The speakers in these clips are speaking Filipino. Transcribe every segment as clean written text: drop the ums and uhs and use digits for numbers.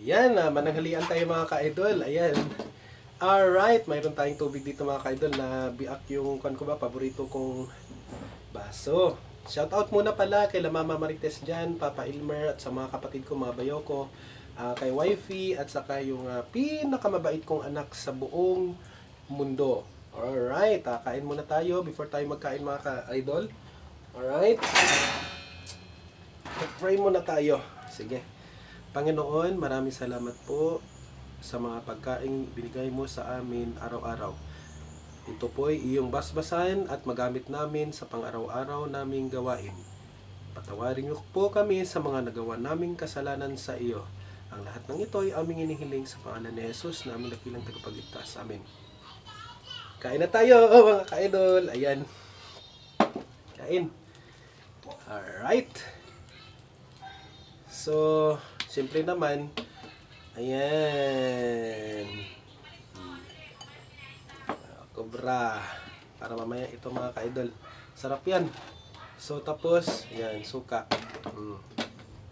Ayan, mananghalian tayo mga ka-idol. Ayan. Alright, mayroon tayong tubig dito mga ka-idol na biak yung paborito kong baso. Shoutout muna pala kay Mama Marites dyan, Papa Ilmer at sa mga kapatid ko, mga bayo ko, kay Wifey at saka yung pinakamabait kong anak sa buong mundo. Alright, kain muna tayo before tayo magkain mga ka-idol. Alright, pray muna tayo. Sige. Panginoon, maraming salamat po sa mga pagkain binigay mo sa amin araw-araw. Ito po ay iyong basbasan at magamit namin sa pang-araw-araw naming gawain. Patawarin niyo po kami sa mga nagawa naming kasalanan sa iyo. Ang lahat ng ito ay aming inihiling sa pangalan ni Jesus na aming dakilang tagapagligtas. Amen. Kain na tayo mga ka-idol. Ayan. Kain. Alright. So, siyempre naman, ayan. Cobra. Para mamaya ito mga ka-idol. Sarap yan. So, tapos, ayan, suka.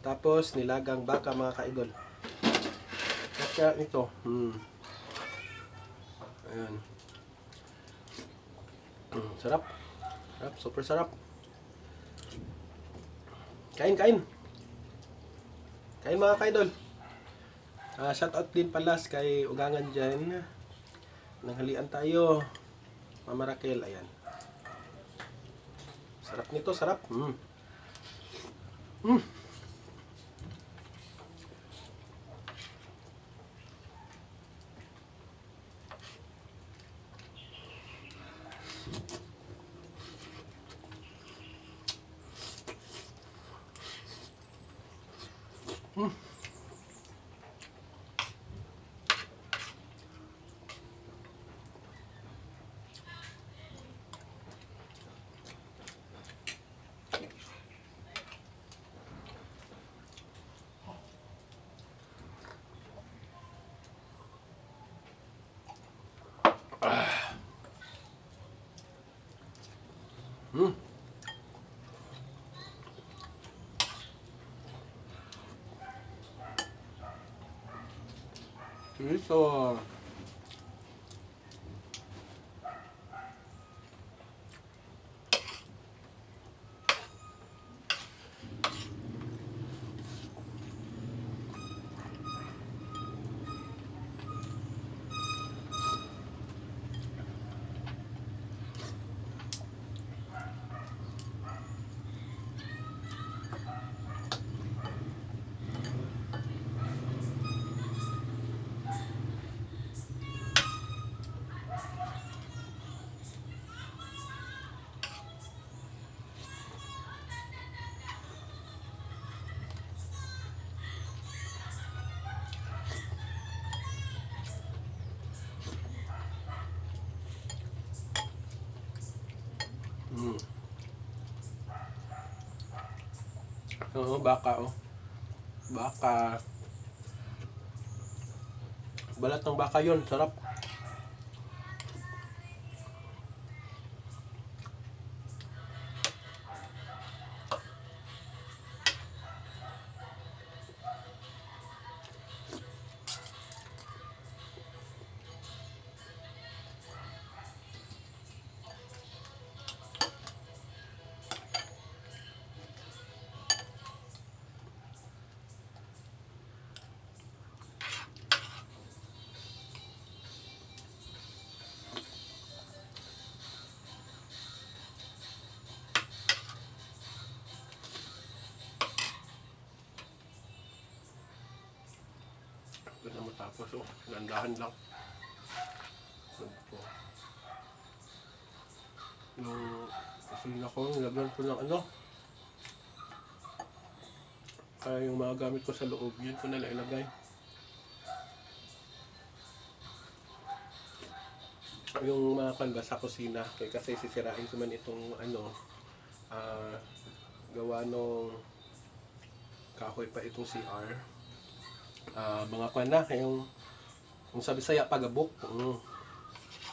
Tapos, nilagang baka mga ka-idol. Kaya ito. Ayan. Sarap. Sarap. Super sarap. Kain, kain. Kain mga ka-idol. Shoutout din pala kay Ugangan dyan. Nanghalian tayo. Mama Raquel, ayan. Sarap nito, sarap. Ito. Oo, baka oh. Baka. Balat ng baka yon, sarap. Ito na matapos oh. Gandahan lang. Ito. Yung kusina ko, nilagyan ko ng ano. Kaya yung mga gamit ko sa loob, yun ko na ilagay. Yung mga kanba sa kusina, kasi sisirain ko man itong ano, gawa nung kahoy pa itong CR. Mga kwan na, yung sabi saya pagabok,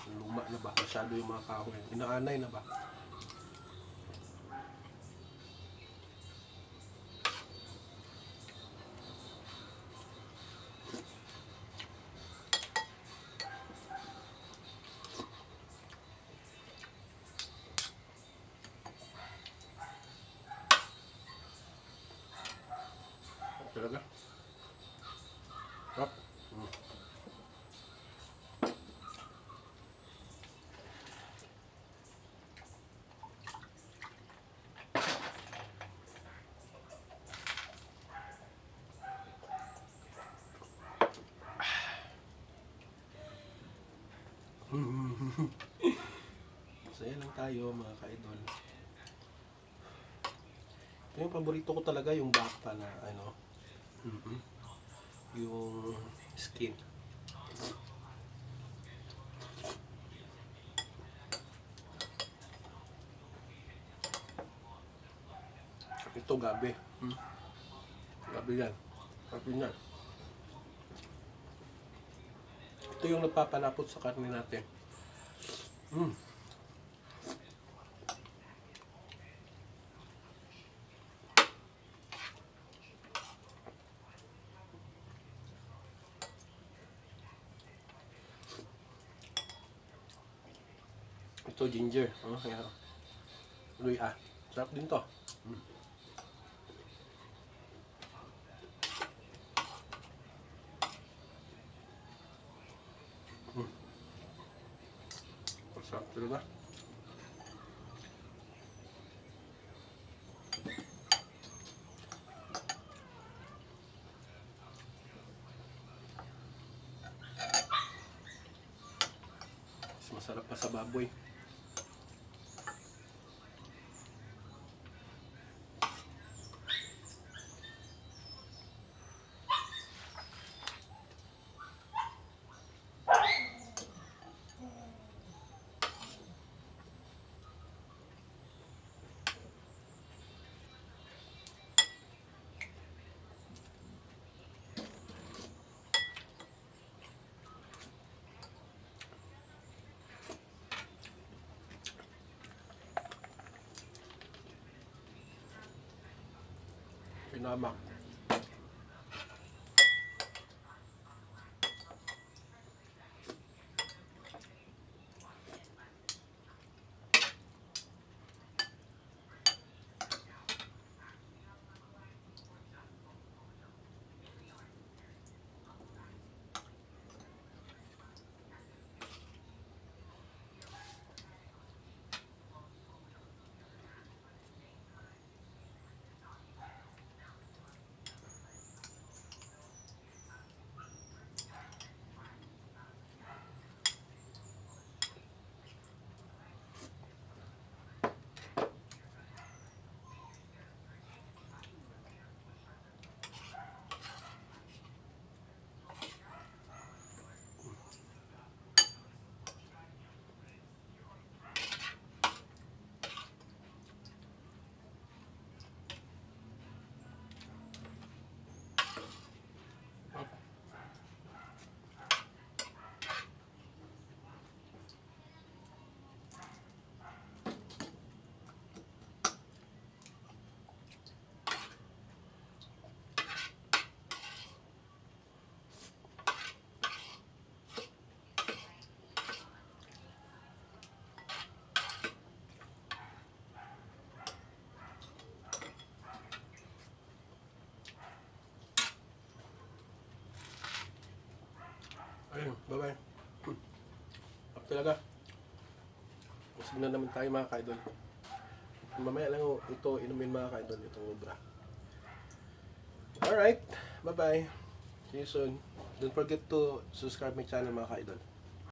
luma na ba, masyado yung mga kahoy, inaanay na ba. So yan lang tayo mga ka-idol. Ito yung paborito ko talaga, yung baka na ano, yung skin. Ito gabi. Gabi yan. Gabi yan. Ito yung nagpapalapot sa karne natin. Ito ginger. Kaya luya. Sarap din to. Sarap talaga. Mas masarap pa sa baboy. Pinamak. Ayun, bye-bye. Up talaga. Busog na naman tayo mga ka-idol. Mamaya lang ito inumin mga ka-idol, itong ubra. Alright, bye-bye. See you soon. Don't forget to subscribe my channel mga ka-idol.